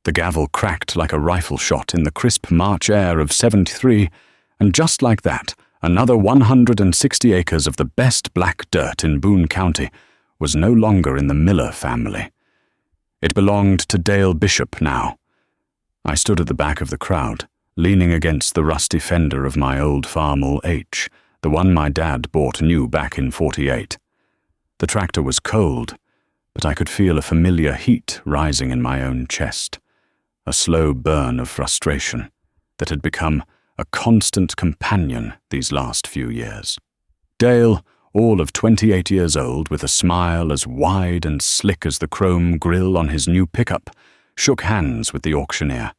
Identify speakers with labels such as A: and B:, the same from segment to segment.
A: The gavel cracked like a rifle shot in the crisp March air of '73, and just like that, another 160 acres of the best black dirt in Boone County was no longer in the Miller family. It belonged to Dale Bishop now. I stood at the back of the crowd, leaning against the rusty fender of my old Farmall H, the one my dad bought new back in '48. The tractor was cold, but I could feel a familiar heat rising in my own chest, a slow burn of frustration that had become a constant companion these last few years. Dale, all of 28 years old, with a smile as wide and slick as the chrome grille on his new pickup, shook hands with the auctioneer.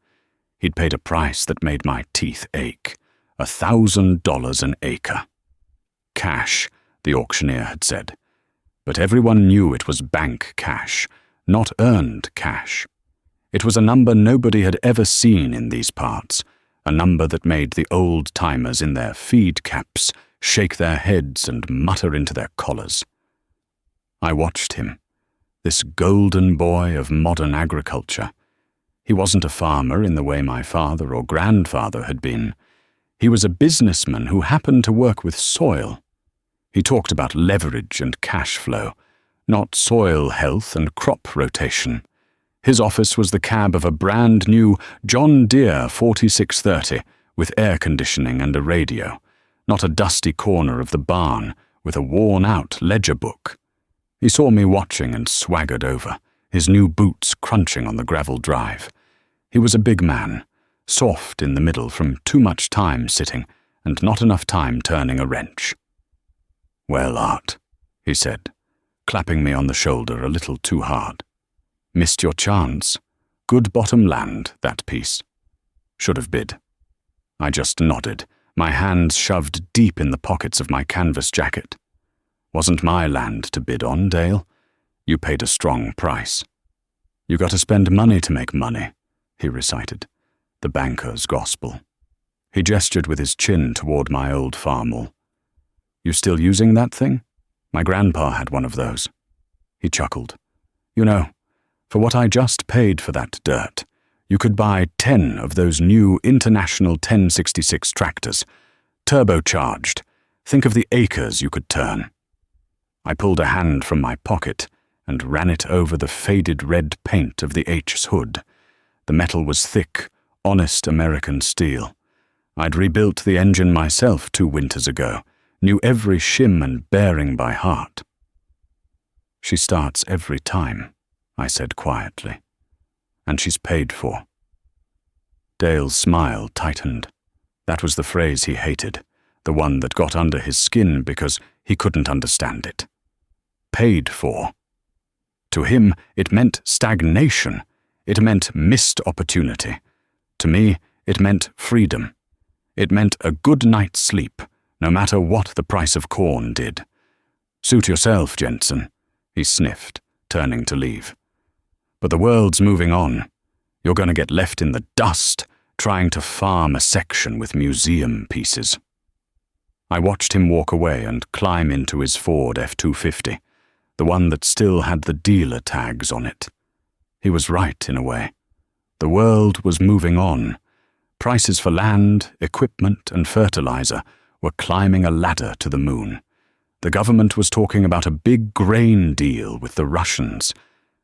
A: He'd paid a price that made my teeth ache, $1,000 an acre. Cash, the auctioneer had said, but everyone knew it was bank cash, not earned cash. It was a number nobody had ever seen in these parts, a number that made the old-timers in their feed caps shake their heads and mutter into their collars. I watched him, this golden boy of modern agriculture. He wasn't a farmer in the way my father or grandfather had been. He was a businessman who happened to work with soil. He talked about leverage and cash flow, not soil health and crop rotation. His office was the cab of a brand-new John Deere 4630 with air conditioning and a radio, not a dusty corner of the barn with a worn-out ledger book. He saw me watching and swaggered over, his new boots crunching on the gravel drive. He was a big man, soft in the middle from too much time sitting and not enough time turning a wrench. "Well, Art," he said, clapping me on the shoulder a little too hard. "Missed your chance. Good bottom land, that piece. Should have bid." I just nodded, my hands shoved deep in the pockets of my canvas jacket. "Wasn't my land to bid on, Dale. You paid a strong price. You got to spend money to make money," he recited, the banker's gospel. He gestured with his chin toward my old Farmall. "You still using that thing? My grandpa had one of those." He chuckled. "You know, for what I just paid for that dirt, you could buy 10 of those new International 1066 tractors, turbocharged. Think of the acres you could turn." I pulled a hand from my pocket and ran it over the faded red paint of the H's hood. The metal was thick, honest American steel. I'd rebuilt the engine myself 2 winters ago, knew every shim and bearing by heart. "She starts every time," I said quietly, "and she's paid for." Dale's smile tightened. That was the phrase he hated, the one that got under his skin because he couldn't understand it. Paid for. To him, it meant stagnation. It meant missed opportunity. To me, it meant freedom. It meant a good night's sleep, no matter what the price of corn did. "Suit yourself, Jensen," he sniffed, turning to leave. "But the world's moving on. You're going to get left in the dust, trying to farm a section with museum pieces." I watched him walk away and climb into his Ford F-250, the one that still had the dealer tags on it. He was right in a way. The world was moving on. Prices for land, equipment, and fertilizer were climbing a ladder to the moon. The government was talking about a big grain deal with the Russians,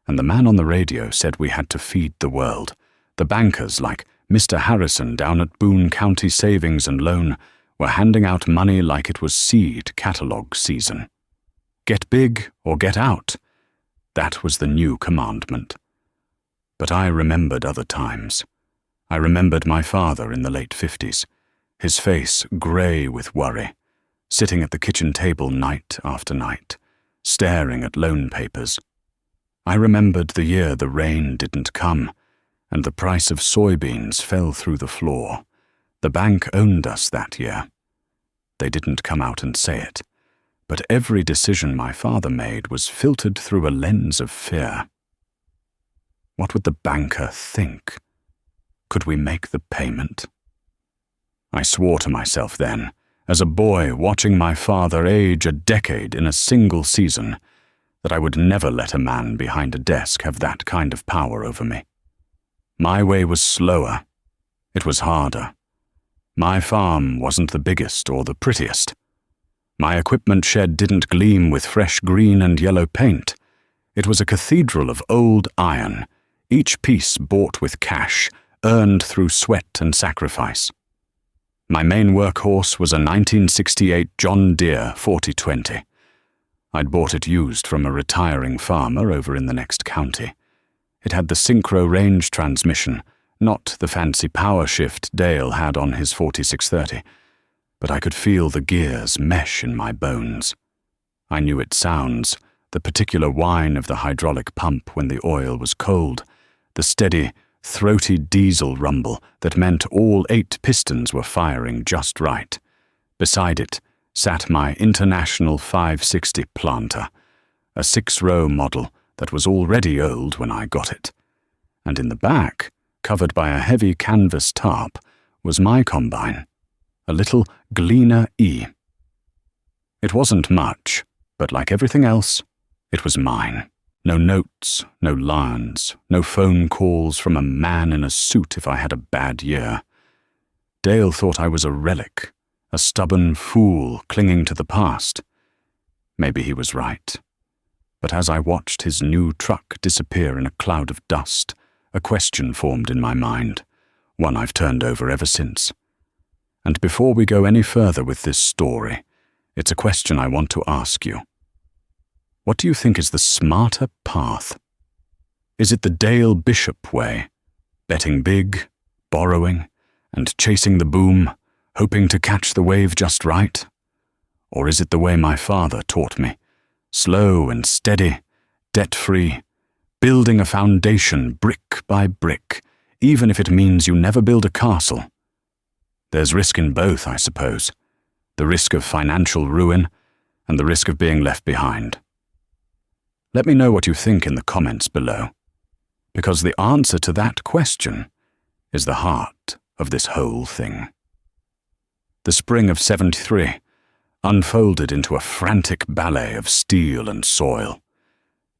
A: and the man on the radio said we had to feed the world. The bankers, like Mr. Harrison down at Boone County Savings and Loan, were handing out money like it was seed catalog season. Get big or get out. That was the new commandment. But I remembered other times. I remembered my father in the late 50s, his face grey with worry, sitting at the kitchen table night after night, staring at loan papers. I remembered the year the rain didn't come, and the price of soybeans fell through the floor. The bank owned us that year. They didn't come out and say it, but every decision my father made was filtered through a lens of fear. What would the banker think? Could we make the payment? I swore to myself then, as a boy watching my father age a decade in a single season, that I would never let a man behind a desk have that kind of power over me. My way was slower. It was harder. My farm wasn't the biggest or the prettiest. My equipment shed didn't gleam with fresh green and yellow paint. It was a cathedral of old iron, each piece bought with cash, earned through sweat and sacrifice. My main workhorse was a 1968 John Deere 4020. I'd bought it used from a retiring farmer over in the next county. It had the synchro range transmission, not the fancy power shift Dale had on his 4630, but I could feel the gears mesh in my bones. I knew its sounds, the particular whine of the hydraulic pump when the oil was cold, the steady, throaty diesel rumble that meant all 8 pistons were firing just right. Beside it sat my International 560 planter, a 6-row model that was already old when I got it. And in the back, covered by a heavy canvas tarp, was my combine, a little Gleaner E. It wasn't much, but like everything else, it was mine. No notes, no lines, no phone calls from a man in a suit if I had a bad year. Dale thought I was a relic, a stubborn fool clinging to the past. Maybe he was right. But as I watched his new truck disappear in a cloud of dust, a question formed in my mind, one I've turned over ever since. And before we go any further with this story, it's a question I want to ask you. What do you think is the smarter path? Is it the Dale Bishop way, betting big, borrowing, and chasing the boom, hoping to catch the wave just right? Or is it the way my father taught me, slow and steady, debt-free, building a foundation brick by brick, even if it means you never build a castle? There's risk in both, I suppose. The risk of financial ruin and the risk of being left behind. Let me know what you think in the comments below, because the answer to that question is the heart of this whole thing. The spring of '73 unfolded into a frantic ballet of steel and soil.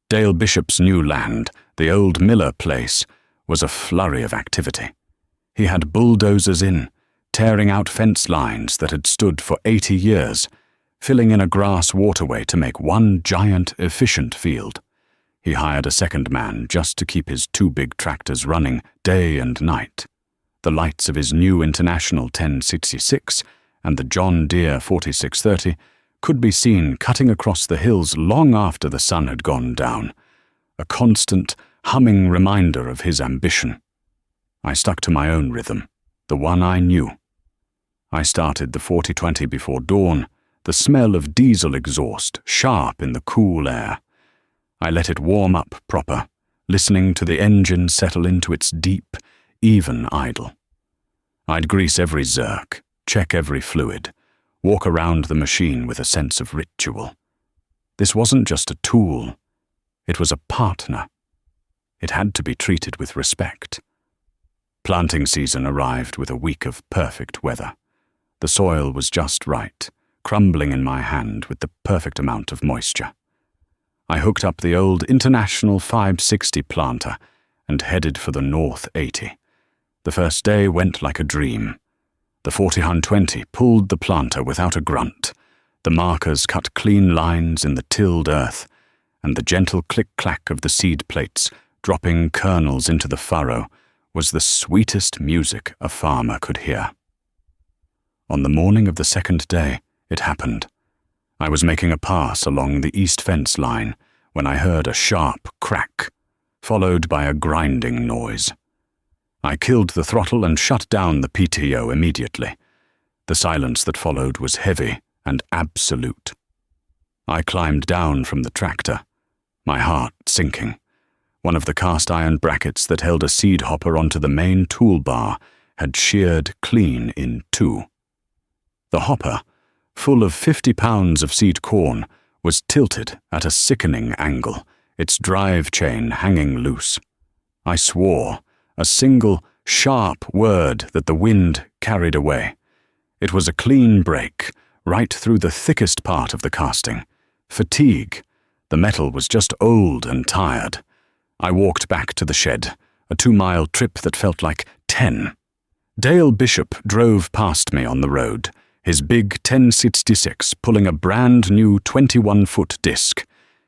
A: Dale Bishop's new land, the old Miller place, was a flurry of activity. He had bulldozers in, tearing out fence lines that had stood for 80 years, filling in a grass waterway to make one giant, efficient field. He hired a second man just to keep his 2 big tractors running day and night. The lights of his new International 1066 and the John Deere 4630 could be seen cutting across the hills long after the sun had gone down, a constant, humming reminder of his ambition. I stuck to my own rhythm, the one I knew. I started the 4020 before dawn, the smell of diesel exhaust sharp in the cool air. I let it warm up proper, listening to the engine settle into its deep, even idle. I'd grease every zerk, check every fluid, walk around the machine with a sense of ritual. This wasn't just a tool, it was a partner. It had to be treated with respect. Planting season arrived with a week of perfect weather. The soil was just right, crumbling in my hand with the perfect amount of moisture. I hooked up the old International 560 planter and headed for the North 80. The first day went like a dream. The 40-20 pulled the planter without a grunt. The markers cut clean lines in the tilled earth, and the gentle click-clack of the seed plates dropping kernels into the furrow was the sweetest music a farmer could hear. On the morning of the second day, it happened. I was making a pass along the east fence line when I heard a sharp crack, followed by a grinding noise. I killed the throttle and shut down the PTO immediately. The silence that followed was heavy and absolute. I climbed down from the tractor, my heart sinking. One of the cast-iron brackets that held a seed hopper onto the main toolbar had sheared clean in 2. The hopper, full of 50 pounds of seed corn, was tilted at a sickening angle, its drive chain hanging loose. I swore, a single, sharp word that the wind carried away. It was a clean break, right through the thickest part of the casting. Fatigue. The metal was just old and tired. I walked back to the shed, a 2-mile trip that felt like 10. Dale Bishop drove past me on the road, his big 1066 pulling a brand new 21-foot disc.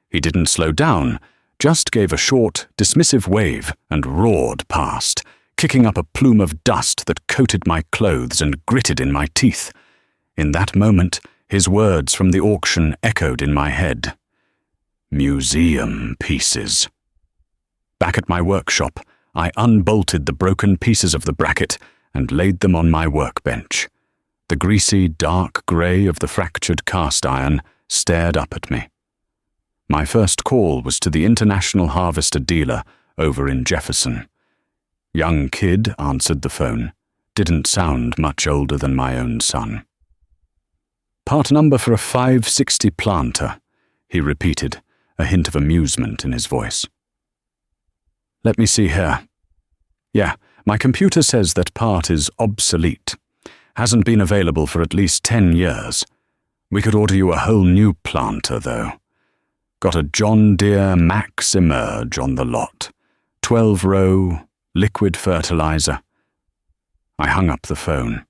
A: He didn't slow down, just gave a short, dismissive wave and roared past, kicking up a plume of dust that coated my clothes and gritted in my teeth. In that moment, his words from the auction echoed in my head. Museum pieces. Back at my workshop, I unbolted the broken pieces of the bracket and laid them on my workbench. The greasy, dark grey of the fractured cast iron stared up at me. My first call was to the International Harvester dealer over in Jefferson. Young Kid answered the phone. Didn't sound much older than my own son. Part number for a 560 planter, he repeated, a hint of amusement in his voice. Let me see here. Yeah, my computer says that part is obsolete. Hasn't been available for at least 10 years. We could order you a whole new planter, though. Got a John Deere Max Emerge on the lot. 12-row, liquid fertilizer. I hung up the phone.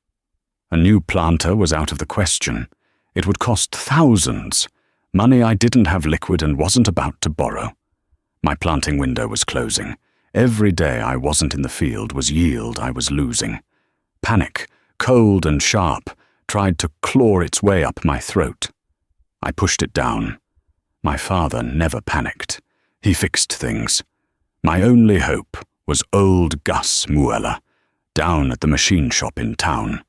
A: A new planter was out of the question. It would cost thousands. Money I didn't have liquid and wasn't about to borrow. My planting window was closing. Every day I wasn't in the field was yield I was losing. Panic, cold and sharp, tried to claw its way up my throat. I pushed it down. My father never panicked. He fixed things. My only hope was old Gus Mueller, down at the machine shop in town.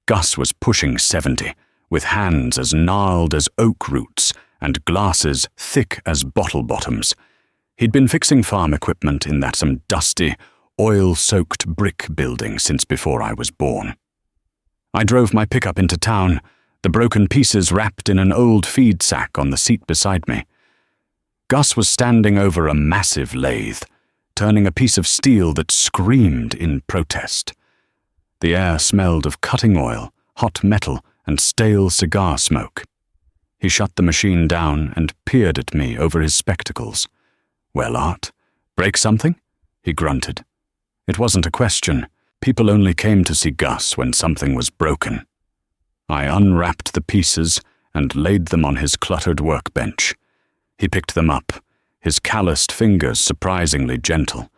A: Gus was pushing 70, with hands as gnarled as oak roots and glasses thick as bottle bottoms. He'd been fixing farm equipment in that some dusty, oil-soaked brick building since before I was born. I drove my pickup into town, the broken pieces wrapped in an old feed sack on the seat beside me. Gus was standing over a massive lathe, turning a piece of steel that screamed in protest. The air smelled of cutting oil, hot metal, and stale cigar smoke. He shut the machine down and peered at me over his spectacles. Well, Art, break something? He grunted. It wasn't a question. People only came to see Gus when something was broken. I unwrapped the pieces and laid them on his cluttered workbench. He picked them up, his calloused fingers surprisingly gentle.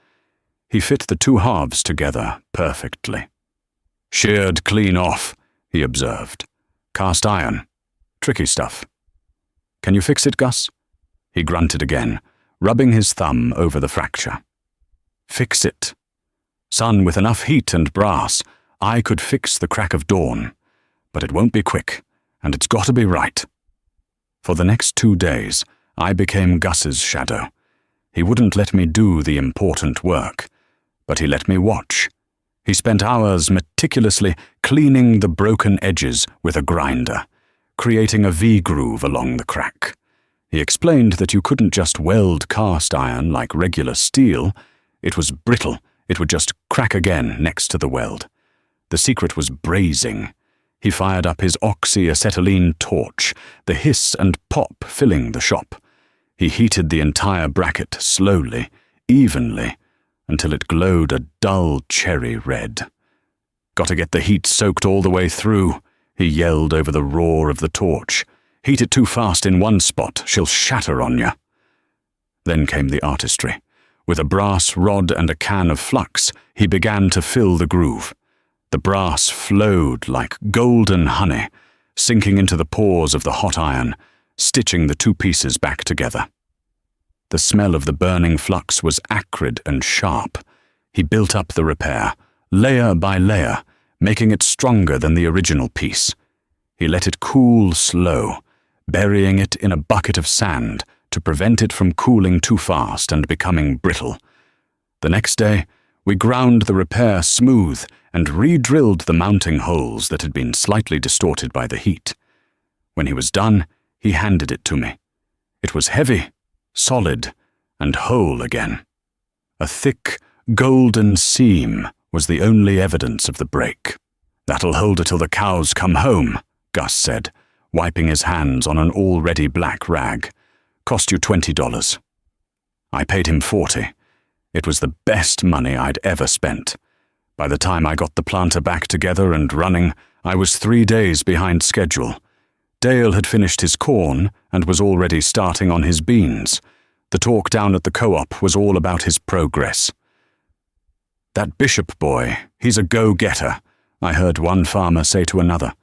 A: He fit the two halves together perfectly. Sheared clean off, he observed. Cast iron. Tricky stuff. Can you fix it, Gus? He grunted again, rubbing his thumb over the fracture. Fix it. Son, with enough heat and brass, I could fix the crack of dawn. But it won't be quick, and it's got to be right. For the next 2 days, I became Gus's shadow. He wouldn't let me do the important work, but he let me watch. He spent hours meticulously cleaning the broken edges with a grinder, creating a V-groove along the crack. He explained that you couldn't just weld cast iron like regular steel. It was brittle. It would just crack again next to the weld. The secret was brazing. He fired up his oxyacetylene torch, the hiss and pop filling the shop. He heated the entire bracket slowly, evenly, until it glowed a dull cherry red. Got to get the heat soaked all the way through, he yelled over the roar of the torch. Heat it too fast in one spot, she'll shatter on you. Then came the artistry. With a brass rod and a can of flux, he began to fill the groove. The brass flowed like golden honey, sinking into the pores of the hot iron, stitching the two pieces back together. The smell of the burning flux was acrid and sharp. He built up the repair, layer by layer, making it stronger than the original piece. He let it cool slow, burying it in a bucket of sand to prevent it from cooling too fast and becoming brittle. The next day, we ground the repair smooth and re-drilled the mounting holes that had been slightly distorted by the heat. When he was done, he handed it to me. It was heavy, solid, and whole again. A thick, golden seam was the only evidence of the break. That'll hold her till the cows come home, Gus said, wiping his hands on an already black rag. Cost you $20. I paid him $40. It was the best money I'd ever spent. By the time I got the planter back together and running, I was 3 days behind schedule. Dale had finished his corn and was already starting on his beans. The talk down at the co-op was all about his progress. "That Bishop boy, he's a go-getter," I heard one farmer say to another.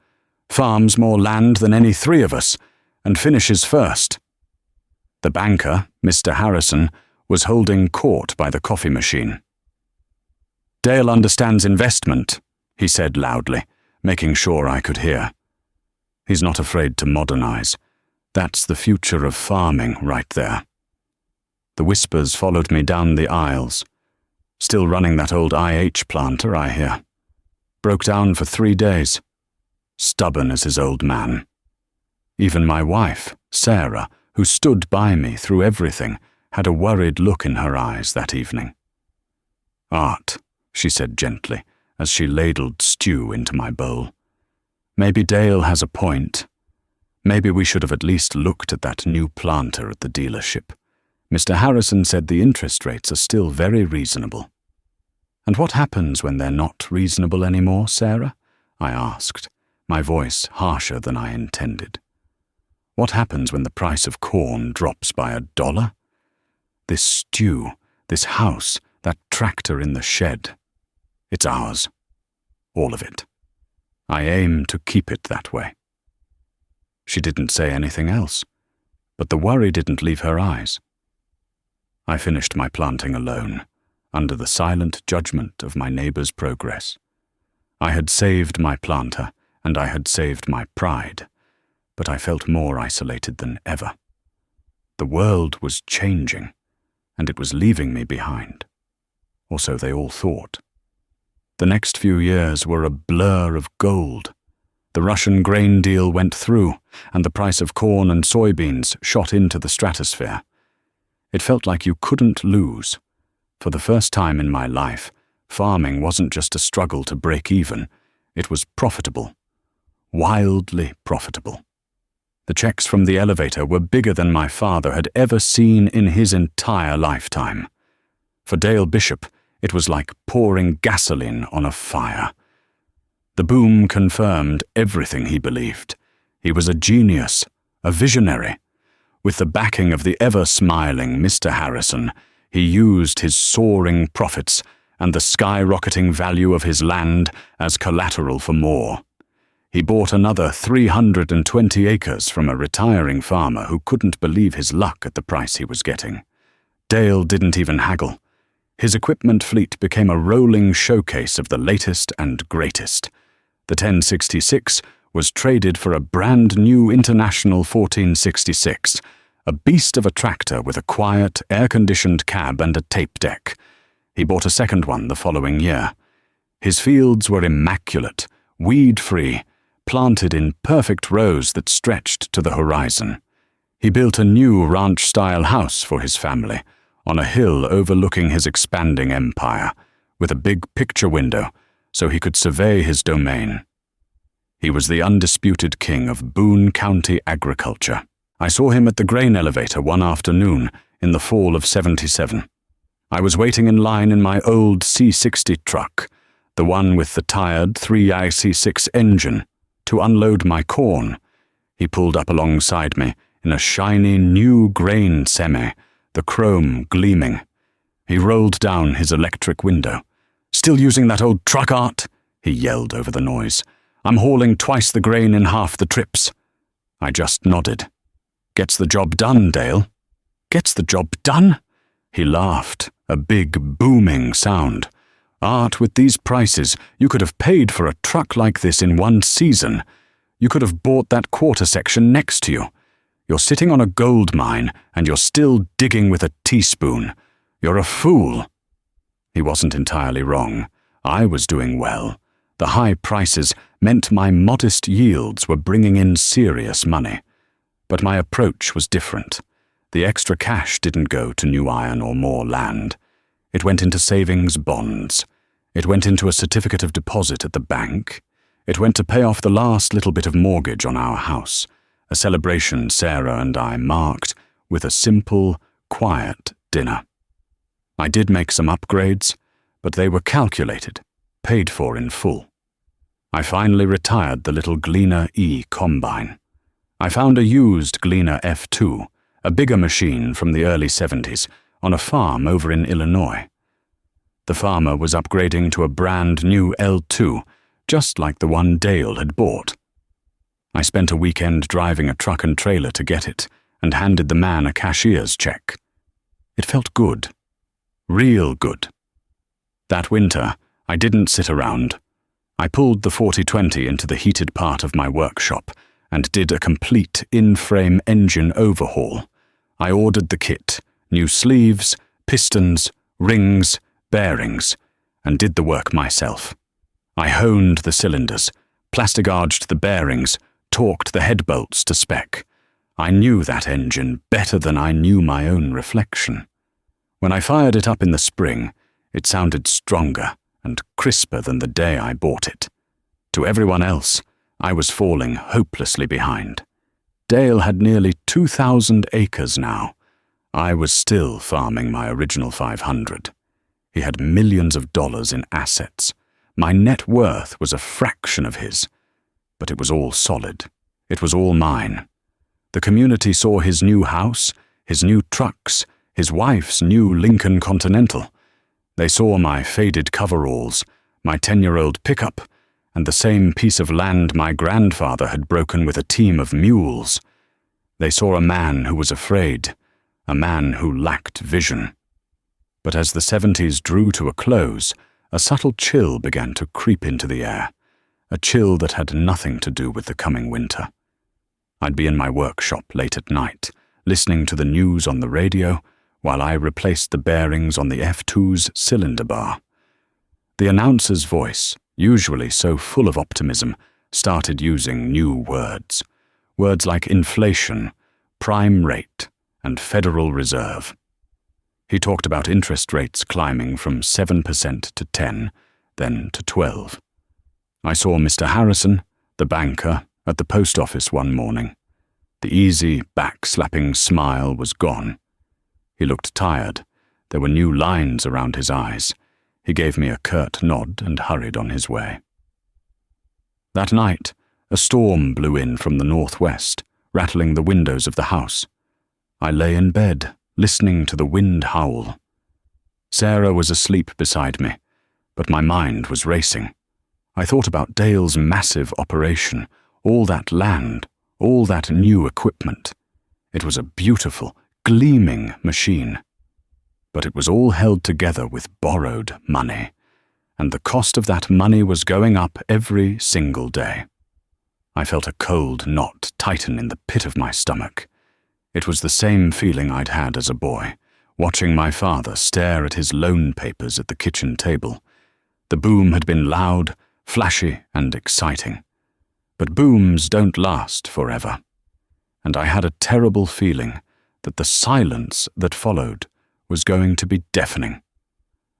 A: "Farms more land than any 3 of us, and finishes first." The banker, Mr. Harrison, was holding court by the coffee machine. "Dale understands investment," he said loudly, making sure I could hear. "He's not afraid to modernize. That's the future of farming right there." The whispers followed me down the aisles. "Still running that old IH planter, I hear. Broke down for 3 days. Stubborn as his old man." Even my wife, Sarah, who stood by me through everything, had a worried look in her eyes that evening. "Art," she said gently, as she ladled stew into my bowl. "Maybe Dale has a point. Maybe we should have at least looked at that new planter at the dealership. Mr. Harrison said the interest rates are still very reasonable." "And what happens when they're not reasonable anymore, Sarah?" I asked, my voice harsher than I intended. "What happens when the price of corn drops by $1? This stew, this house, that tractor in the shed, it's ours. All of it. I aim to keep it that way." She didn't say anything else, but the worry didn't leave her eyes. I finished my planting alone, under the silent judgment of my neighbor's progress. I had saved my planter, and I had saved my pride, but I felt more isolated than ever. The world was changing, and it was leaving me behind. Or so they all thought. The next few years were a blur of gold. The Russian grain deal went through, and the price of corn and soybeans shot into the stratosphere. It felt like you couldn't lose. For the first time in my life, farming wasn't just a struggle to break even, it was profitable. Wildly profitable. The checks from the elevator were bigger than my father had ever seen in his entire lifetime. For Dale Bishop, it was like pouring gasoline on a fire. The boom confirmed everything he believed. He was a genius, a visionary. With the backing of the ever-smiling Mr. Harrison, he used his soaring profits and the skyrocketing value of his land as collateral for more. He bought another 320 acres from a retiring farmer who couldn't believe his luck at the price he was getting. Dale didn't even haggle. His equipment fleet became a rolling showcase of the latest and greatest. The 1066 was traded for a brand new International 1466, a beast of a tractor with a quiet, air-conditioned cab and a tape deck. He bought a second one the following year. His fields were immaculate, weed-free, planted in perfect rows that stretched to the horizon. He built a new ranch-style house for his family, on a hill overlooking his expanding empire, with a big picture window so he could survey his domain. He was the undisputed king of Boone County agriculture. I saw him at the grain elevator one afternoon in the fall of '77. I was waiting in line in my old C60 truck, the one with the tired 3IC6 engine, to unload my corn. He pulled up alongside me in a shiny new grain semi, the chrome gleaming. He rolled down his electric window. "Still using that old truck, Art?" he yelled over the noise. "I'm hauling twice the grain in half the trips." I just nodded. "Gets the job done, Dale." "Gets the job done?" He laughed, a big booming sound. "Art, with these prices, you could have paid for a truck like this in one season. You could have bought that quarter section next to you. You're sitting on a gold mine, and you're still digging with a teaspoon. You're a fool." He wasn't entirely wrong. I was doing well. The high prices meant my modest yields were bringing in serious money. But my approach was different. The extra cash didn't go to new iron or more land. It went into savings bonds. It went into a certificate of deposit at the bank. It went to pay off the last little bit of mortgage on our house, a celebration Sarah and I marked with a simple, quiet dinner. I did make some upgrades, but they were calculated, paid for in full. I finally retired the little Gleaner E combine. I found a used Gleaner F2, a bigger machine from the early 70s, on a farm over in Illinois. The farmer was upgrading to a brand new L2, just like the one Dale had bought. I spent a weekend driving a truck and trailer to get it, and handed the man a cashier's check. It felt good. Real good. That winter, I didn't sit around. I pulled the 4020 into the heated part of my workshop and did a complete in-frame engine overhaul. I ordered the kit, new sleeves, pistons, rings, bearings, and did the work myself. I honed the cylinders, plastic-arched the bearings, torqued the head bolts to spec. I knew that engine better than I knew my own reflection. When I fired it up in the spring, it sounded stronger and crisper than the day I bought it. To everyone else, I was falling hopelessly behind. Dale had nearly 2,000 acres now. I was still farming my original 500. He had millions of dollars in assets. My net worth was a fraction of his. But it was all solid. It was all mine. The community saw his new house, his new trucks, his wife's new Lincoln Continental. They saw my faded coveralls, my 10-year-old pickup, and the same piece of land my grandfather had broken with a team of mules. They saw a man who was afraid, a man who lacked vision. But as the 70s drew to a close, a subtle chill began to creep into the air, a chill that had nothing to do with the coming winter. I'd be in my workshop late at night, listening to the news on the radio, while I replaced the bearings on the F2's cylinder bar. The announcer's voice, usually so full of optimism, started using new words. Words like inflation, prime rate, and Federal Reserve. He talked about interest rates climbing from 7% to 10%, then to 12%. I saw Mr. Harrison, the banker, at the post office one morning. The easy, back-slapping smile was gone. He looked tired. There were new lines around his eyes. He gave me a curt nod and hurried on his way. That night, a storm blew in from the northwest, rattling the windows of the house. I lay in bed, listening to the wind howl. Sarah was asleep beside me, but my mind was racing. I thought about Dale's massive operation, all that land, all that new equipment. It was a beautiful, gleaming machine. But it was all held together with borrowed money, and the cost of that money was going up every single day. I felt a cold knot tighten in the pit of my stomach. It was the same feeling I'd had as a boy, watching my father stare at his loan papers at the kitchen table. The boom had been loud, flashy, and exciting. But booms don't last forever. And I had a terrible feeling that the silence that followed was going to be deafening.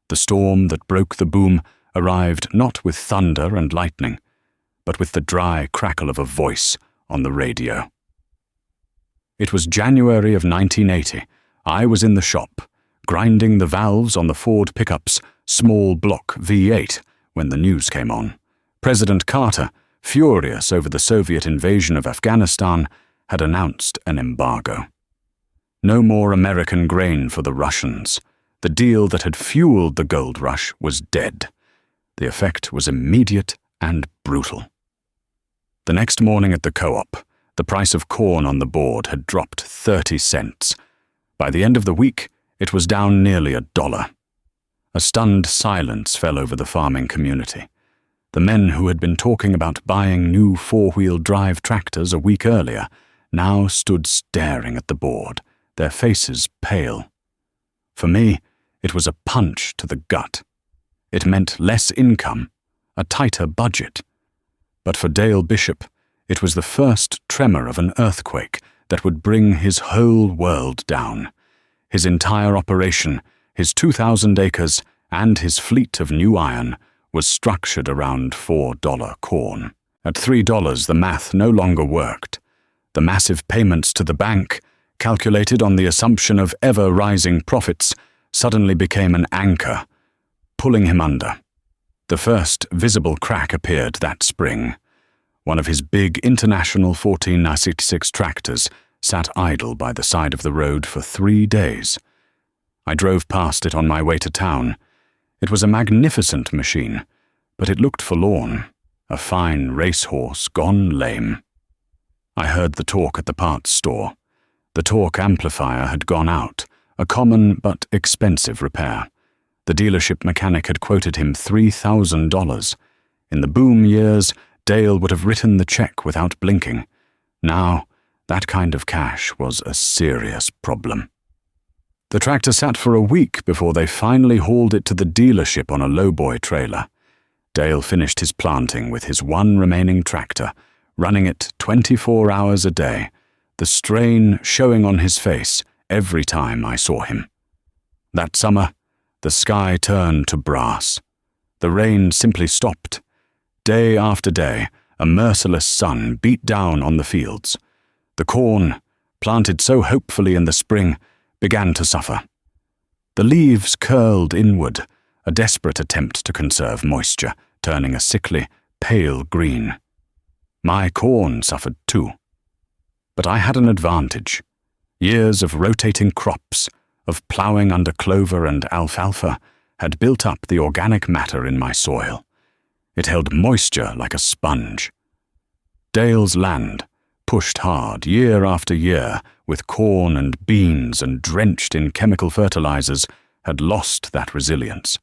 A: The storm that broke the boom arrived not with thunder and lightning, but with the dry crackle of a voice on the radio. It was January of 1980. I was in the shop, grinding the valves on the Ford pickup's small block V8 when the news came on. President Carter, furious over the Soviet invasion of Afghanistan, had announced an embargo. No more American grain for the Russians. The deal that had fueled the gold rush was dead. The effect was immediate and brutal. The next morning at the co-op, the price of corn on the board had dropped 30 cents. By the end of the week, it was down nearly $1. A stunned silence fell over the farming community. The men who had been talking about buying new four-wheel drive tractors a week earlier now stood staring at the board, their faces pale. For me, it was a punch to the gut. It meant less income, a tighter budget. But for Dale Bishop, it was the first tremor of an earthquake that would bring his whole world down. His entire operation, his 2,000 acres, and his fleet of new iron was structured around $4 corn. At $3, the math no longer worked. The massive payments to the bank, calculated on the assumption of ever-rising profits, suddenly became an anchor, pulling him under. The first visible crack appeared that spring. One of his big International 1466 tractors sat idle by the side of the road for 3 days. I drove past it on my way to town. It was a magnificent machine, but it looked forlorn, a fine racehorse gone lame. I heard the talk at the parts store. The torque amplifier had gone out, a common but expensive repair. The dealership mechanic had quoted him $3,000. In the boom years, Dale would have written the check without blinking. Now, that kind of cash was a serious problem. The tractor sat for a week before they finally hauled it to the dealership on a lowboy trailer. Dale finished his planting with his one remaining tractor, running it 24 hours a day, the strain showing on his face every time I saw him. That summer, the sky turned to brass. The rain simply stopped. Day after day, a merciless sun beat down on the fields. The corn, planted so hopefully in the spring, began to suffer. The leaves curled inward, a desperate attempt to conserve moisture, turning a sickly, pale green. My corn suffered too. But I had an advantage. Years of rotating crops, of ploughing under clover and alfalfa, had built up the organic matter in my soil. It held moisture like a sponge. Dale's land, pushed hard year after year with corn and beans and drenched in chemical fertilizers, had lost that resilience.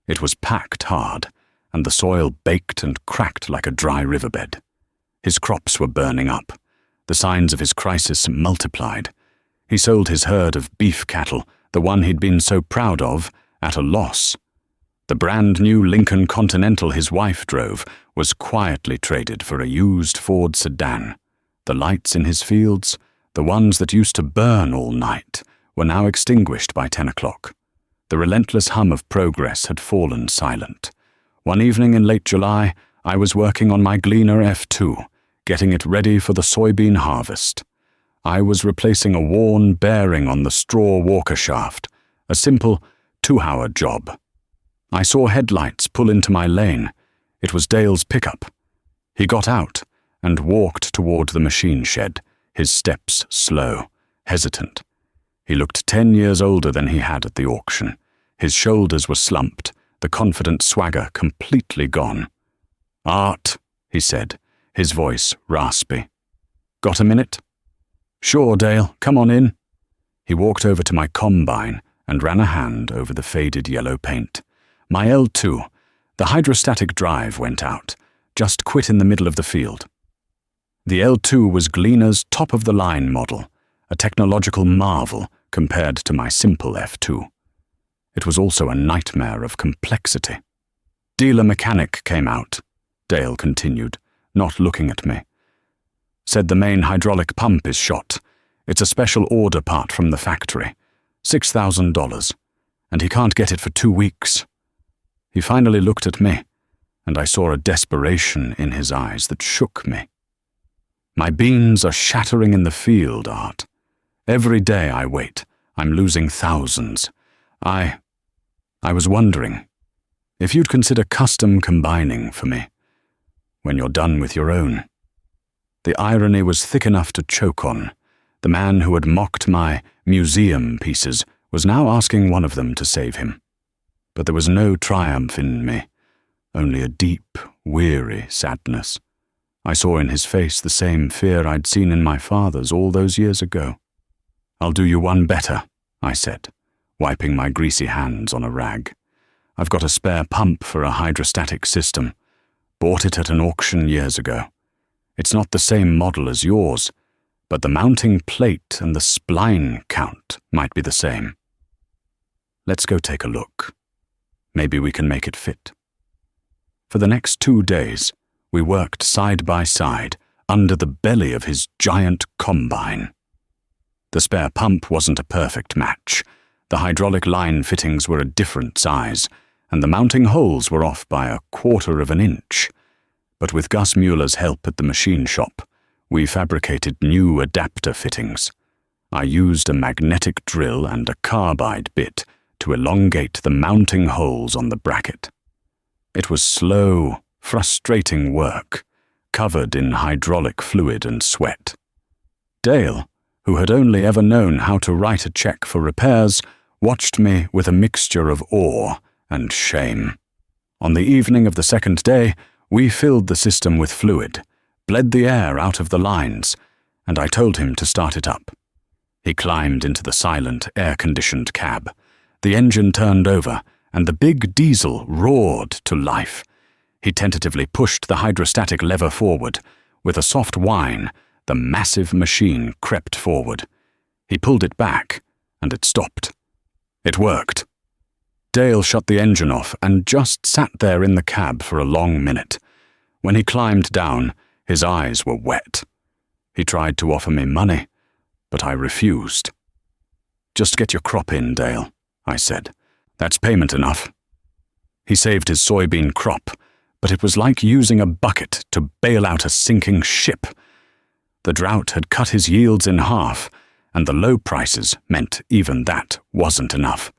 A: It was packed hard, and the soil baked and cracked like a dry riverbed. His crops were burning up. The signs of his crisis multiplied. He sold his herd of beef cattle, the one he'd been so proud of, at a loss. The brand-new Lincoln Continental his wife drove was quietly traded for a used Ford sedan. The lights in his fields, the ones that used to burn all night, were now extinguished by 10 o'clock. The relentless hum of progress had fallen silent. One evening in late July, I was working on my Gleaner F2, getting it ready for the soybean harvest. I was replacing a worn bearing on the straw walker shaft, a simple 2-hour job. I saw headlights pull into my lane. It was Dale's pickup. He got out and walked toward the machine shed, his steps slow, hesitant. He looked 10 years older than he had at the auction. His shoulders were slumped, the confident swagger completely gone. "Art," he said, his voice raspy. "Got a minute?" "Sure, Dale, come on in." He walked over to my combine and ran a hand over the faded yellow paint. My L2, the hydrostatic drive went out, just quit in the middle of the field. The L2 was Gleaner's top-of-the-line model, a technological marvel compared to my simple F2. It was also a nightmare of complexity. "Dealer mechanic came out," Dale continued, not looking at me. "Said the main hydraulic pump is shot. It's a special order part from the factory. $6,000, and he can't get it for 2 weeks. He finally looked at me, and I saw a desperation in his eyes that shook me. "My beans are shattering in the field, Art. Every day I wait, I'm losing thousands. I was wondering if you'd consider custom combining for me when you're done with your own." The irony was thick enough to choke on. The man who had mocked my museum pieces was now asking one of them to save him. But there was no triumph in me, only a deep, weary sadness. I saw in his face the same fear I'd seen in my father's all those years ago. "I'll do you one better," I said, wiping my greasy hands on a rag. "I've got a spare pump for a hydrostatic system. Bought it at an auction years ago. It's not the same model as yours, but the mounting plate and the spline count might be the same. Let's go take a look. Maybe we can make it fit." For the next 2 days, we worked side by side under the belly of his giant combine. The spare pump wasn't a perfect match. The hydraulic line fittings were a different size, and the mounting holes were off by 1/4 of an inch. But with Gus Mueller's help at the machine shop, we fabricated new adapter fittings. I used a magnetic drill and a carbide bit to elongate the mounting holes on the bracket. It was slow, frustrating work, covered in hydraulic fluid and sweat. Dale, who had only ever known how to write a check for repairs, watched me with a mixture of awe and shame. On the evening of the second day, we filled the system with fluid, bled the air out of the lines, and I told him to start it up. He climbed into the silent, air-conditioned cab. The engine turned over, and the big diesel roared to life. He tentatively pushed the hydrostatic lever forward. With a soft whine, the massive machine crept forward. He pulled it back, and it stopped. It worked. Dale shut the engine off and just sat there in the cab for a long minute. When he climbed down, his eyes were wet. He tried to offer me money, but I refused. "Just get your crop in, Dale," I said. "That's payment enough." He saved his soybean crop, but it was like using a bucket to bail out a sinking ship. The drought had cut his yields in half, and the low prices meant even that wasn't enough.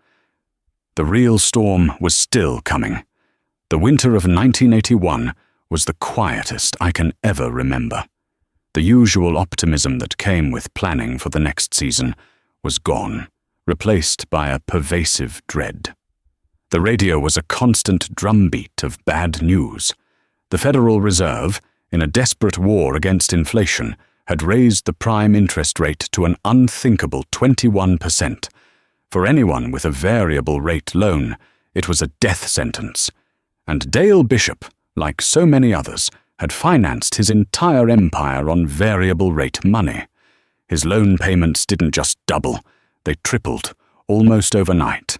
A: The real storm was still coming. The winter of 1981 was the quietest I can ever remember. The usual optimism that came with planning for the next season was gone, replaced by a pervasive dread. The radio was a constant drumbeat of bad news. The Federal Reserve, in a desperate war against inflation, had raised the prime interest rate to an unthinkable 21%. For anyone with a variable rate loan, it was a death sentence. And Dale Bishop, like so many others, had financed his entire empire on variable rate money. His loan payments didn't just double, they tripled, almost overnight.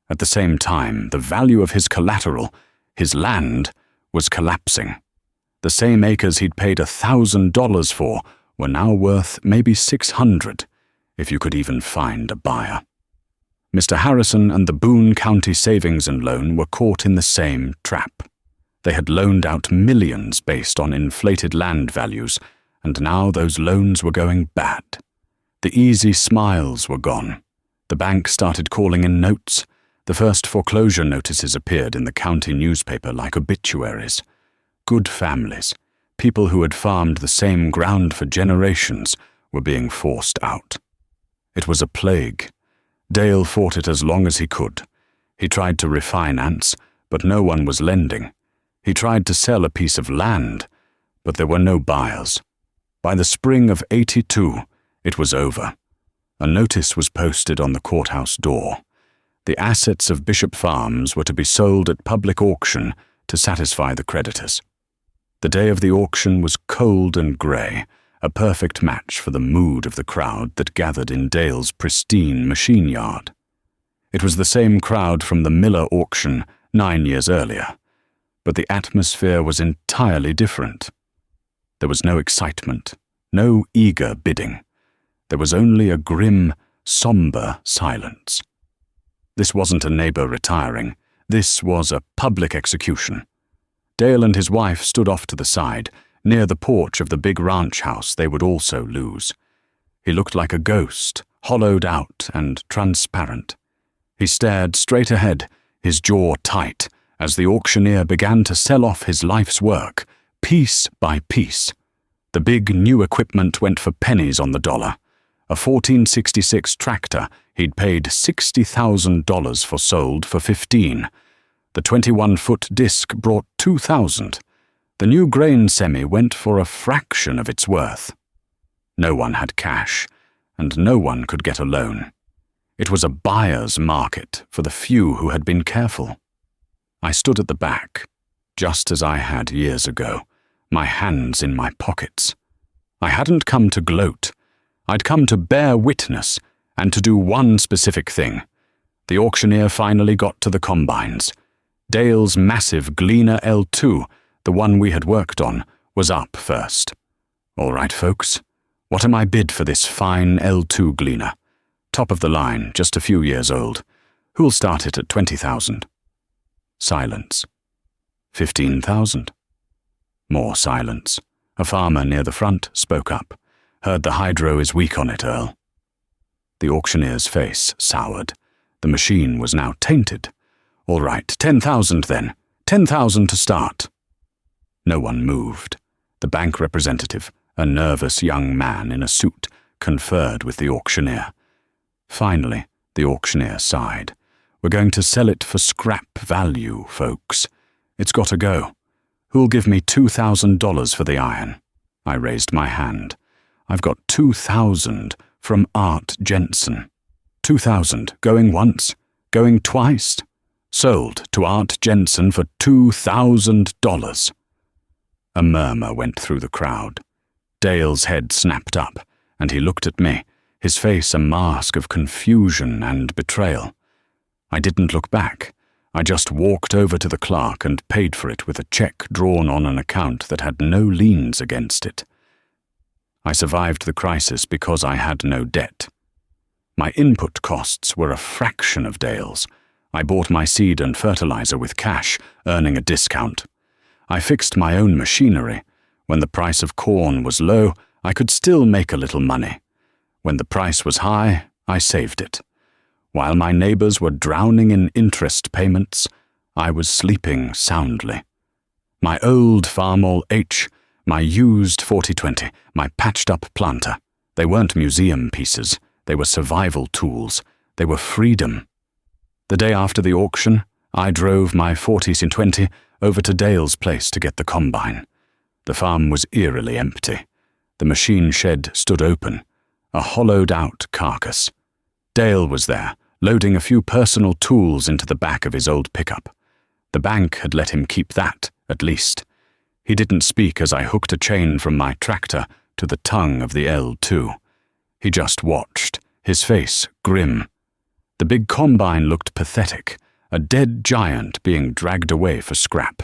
A: At the same time, the value of his collateral, his land, was collapsing. The same acres he'd paid $1,000 for were now worth maybe $600, if you could even find a buyer. Mr. Harrison and the Boone County Savings and Loan were caught in the same trap. They had loaned out millions based on inflated land values, and now those loans were going bad. The easy smiles were gone. The bank started calling in notes. The first foreclosure notices appeared in the county newspaper like obituaries. Good families, people who had farmed the same ground for generations, were being forced out. It was a plague. Dale fought it as long as he could. He tried to refinance, but no one was lending. He tried to sell a piece of land, but there were no buyers. By the spring of '82, it was over. A notice was posted on the courthouse door. The assets of Bishop Farms were to be sold at public auction to satisfy the creditors. The day of the auction was cold and grey, a perfect match for the mood of the crowd that gathered in Dale's pristine machine yard. It was the same crowd from the Miller auction 9 years earlier, but the atmosphere was entirely different. There was no excitement, no eager bidding. There was only a grim, somber silence. This wasn't a neighbor retiring. This was a public execution. Dale and his wife stood off to the side, near the porch of the big ranch house they would also lose. He looked like a ghost, hollowed out and transparent. He stared straight ahead, his jaw tight, as the auctioneer began to sell off his life's work, piece by piece. The big new equipment went for pennies on the dollar. A 1466 tractor he'd paid $60,000 for sold for $15,000. The 21-foot disc brought $2,000. The new grain semi went for a fraction of its worth. No one had cash, and no one could get a loan. It was a buyer's market for the few who had been careful. I stood at the back, just as I had years ago, my hands in my pockets. I hadn't come to gloat. I'd come to bear witness and to do one specific thing. The auctioneer finally got to the combines. Dale's massive Gleaner L2, the one we had worked on, was up first. "All right, folks, what am I bid for this fine L2 Gleaner? Top of the line, just a few years old. Who'll start it at 20,000? Silence. 15,000. More silence. A farmer near the front spoke up. "Heard the hydro is weak on it, Earl." The auctioneer's face soured. The machine was now tainted. All right, 10,000 then. 10,000 to start. No one moved. The bank representative, a nervous young man in a suit, conferred with the auctioneer. Finally, the auctioneer sighed. We're going to sell it for scrap value, folks. It's got to go. Who'll give me $2,000 for the iron? I raised my hand. I've got 2,000 from Art Jensen. 2,000, going once, going twice. Sold to Art Jensen for $2,000. A murmur went through the crowd. Dale's head snapped up, and he looked at me, his face a mask of confusion and betrayal. I didn't look back. I just walked over to the clerk and paid for it with a check drawn on an account that had no liens against it. I survived the crisis because I had no debt. My input costs were a fraction of Dale's. I bought my seed and fertilizer with cash, earning a discount. I fixed my own machinery. When the price of corn was low, I could still make a little money. When the price was high, I saved it. While my neighbors were drowning in interest payments, I was sleeping soundly. My old Farmall H, my used 4020, my patched-up planter, they weren't museum pieces. They were survival tools. They were freedom. The day after the auction, I drove my 4020 over to Dale's place to get the combine. The farm was eerily empty. The machine shed stood open, a hollowed-out carcass. Dale was there, loading a few personal tools into the back of his old pickup. The bank had let him keep that, at least. He didn't speak as I hooked a chain from my tractor to the tongue of the L2. He just watched, his face grim. The big combine looked pathetic, a dead giant being dragged away for scrap.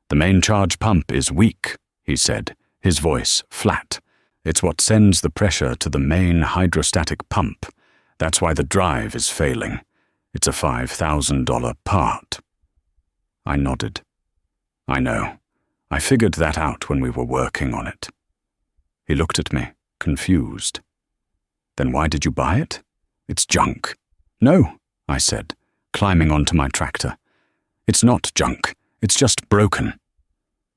A: The main charge pump is weak, he said, his voice flat. It's what sends the pressure to the main hydrostatic pump. That's why the drive is failing. It's a $5,000 part. I nodded. I know. I figured that out when we were working on it. He looked at me, confused. Then why did you buy it? It's junk. No, I said, climbing onto my tractor. It's not junk. It's just broken.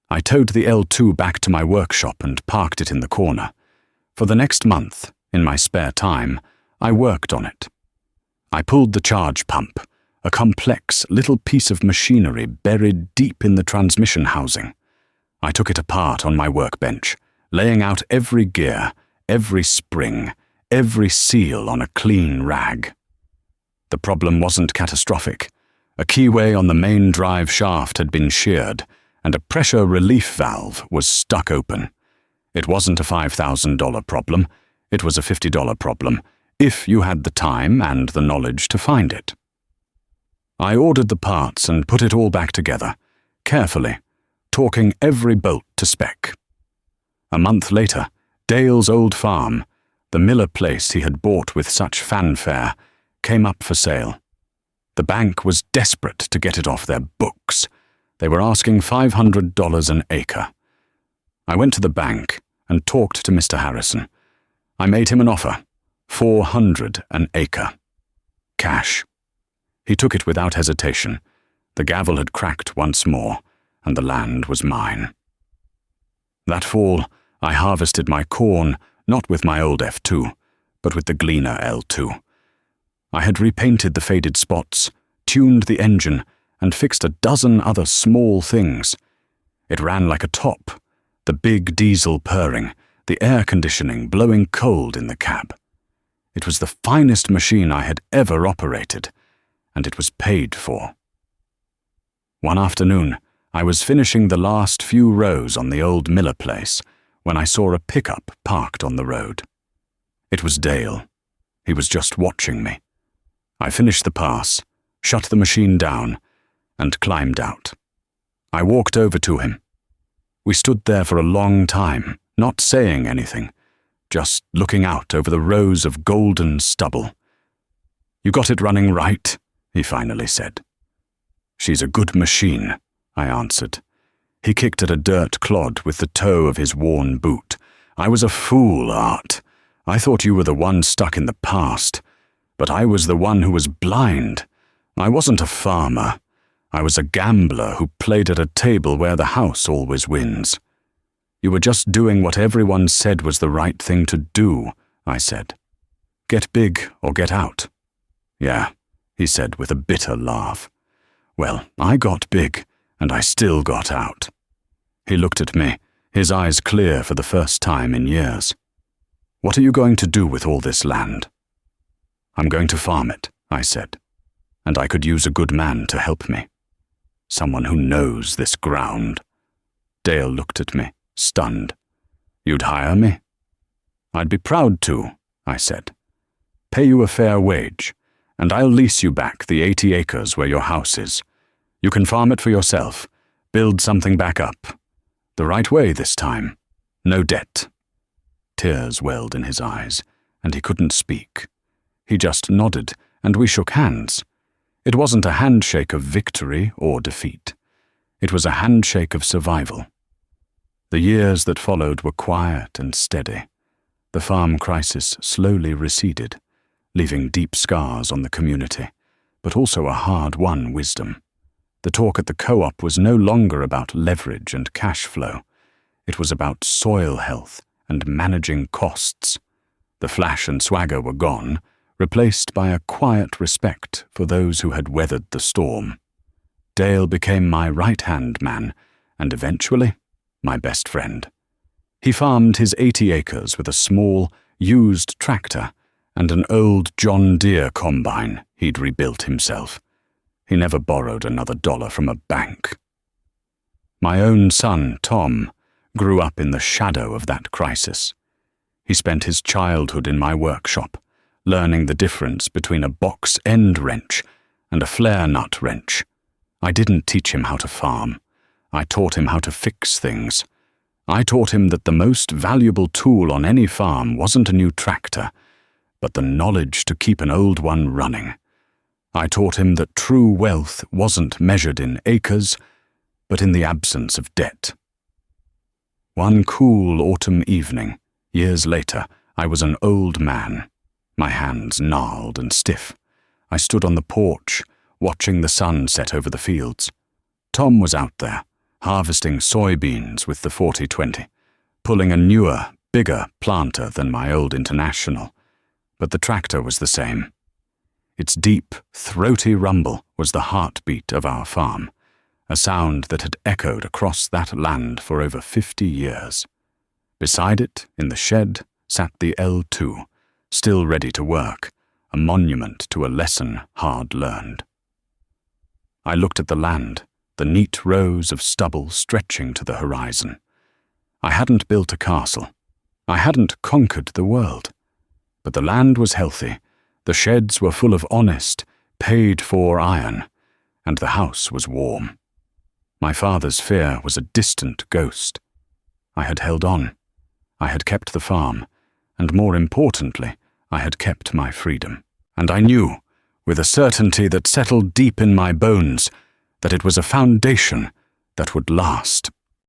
A: I towed the L2 back to my workshop and parked it in the corner. For the next month, in my spare time, I worked on it. I pulled the charge pump, a complex little piece of machinery buried deep in the transmission housing. I took it apart on my workbench, laying out every gear, every spring, every seal on a clean rag. The problem wasn't catastrophic. A keyway on the main drive shaft had been sheared, and a pressure relief valve was stuck open. It wasn't a $5,000 problem. It was a $50 problem, if you had the time and the knowledge to find it. I ordered the parts and put it all back together, carefully, torquing every bolt to spec. A month later, Dale's old farm, the Miller place he had bought with such fanfare, came up for sale. The bank was desperate to get it off their books. They were asking $500 an acre. I went to the bank and talked to Mr. Harrison. I made him an offer, $400 an acre. Cash. He took it without hesitation. The gavel had cracked once more, and the land was mine. That fall, I harvested my corn, not with my old F2, but with the Gleaner L2. I had repainted the faded spots, tuned the engine, and fixed a dozen other small things. It ran like a top, the big diesel purring, the air conditioning blowing cold in the cab. It was the finest machine I had ever operated, and it was paid for. One afternoon, I was finishing the last few rows on the old Miller place when I saw a pickup parked on the road. It was Dale. He was just watching me. I finished the pass, shut the machine down, and climbed out. I walked over to him. We stood there for a long time, not saying anything, just looking out over the rows of golden stubble. "You got it running right," he finally said. "She's a good machine," I answered. He kicked at a dirt clod with the toe of his worn boot. "I was a fool, Art. I thought you were the one stuck in the past. But I was the one who was blind. I wasn't a farmer. I was a gambler who played at a table where the house always wins. You were just doing what everyone said was the right thing to do, I said. Get big or get out. Yeah, he said with a bitter laugh. Well, I got big, and I still got out. He looked at me, his eyes clear for the first time in years. What are you going to do with all this land? I'm going to farm it, I said, and I could use a good man to help me. Someone who knows this ground. Dale looked at me, stunned. You'd hire me? I'd be proud to, I said. Pay you a fair wage, and I'll lease you back the 80 acres where your house is. You can farm it for yourself, build something back up. The right way this time. No debt. Tears welled in his eyes, and he couldn't speak. He just nodded, and we shook hands. It wasn't a handshake of victory or defeat. It was a handshake of survival. The years that followed were quiet and steady. The farm crisis slowly receded, leaving deep scars on the community, but also a hard-won wisdom. The talk at the co-op was no longer about leverage and cash flow. It was about soil health and managing costs. The flash and swagger were gone, replaced by a quiet respect for those who had weathered the storm. Dale became my right-hand man, and eventually, my best friend. He farmed his 80 acres with a small, used tractor and an old John Deere combine he'd rebuilt himself. He never borrowed another dollar from a bank. My own son, Tom, grew up in the shadow of that crisis. He spent his childhood in my workshop, learning the difference between a box end wrench and a flare nut wrench. I didn't teach him how to farm. I taught him how to fix things. I taught him that the most valuable tool on any farm wasn't a new tractor, but the knowledge to keep an old one running. I taught him that true wealth wasn't measured in acres, but in the absence of debt. One cool autumn evening, years later, I was an old man, my hands gnarled and stiff. I stood on the porch, watching the sun set over the fields. Tom was out there, harvesting soybeans with the 40-20, pulling a newer, bigger planter than my old International. But the tractor was the same. Its deep, throaty rumble was the heartbeat of our farm, a sound that had echoed across that land for over 50 years. Beside it, in the shed, sat the L2, still ready to work, a monument to a lesson hard learned. I looked at the land, the neat rows of stubble stretching to the horizon. I hadn't built a castle. I hadn't conquered the world. But the land was healthy, the sheds were full of honest, paid-for iron, and the house was warm. My father's fear was a distant ghost. I had held on. I had kept the farm, and more importantly, I had kept my freedom. And I knew, with a certainty that settled deep in my bones, that it was a foundation that would last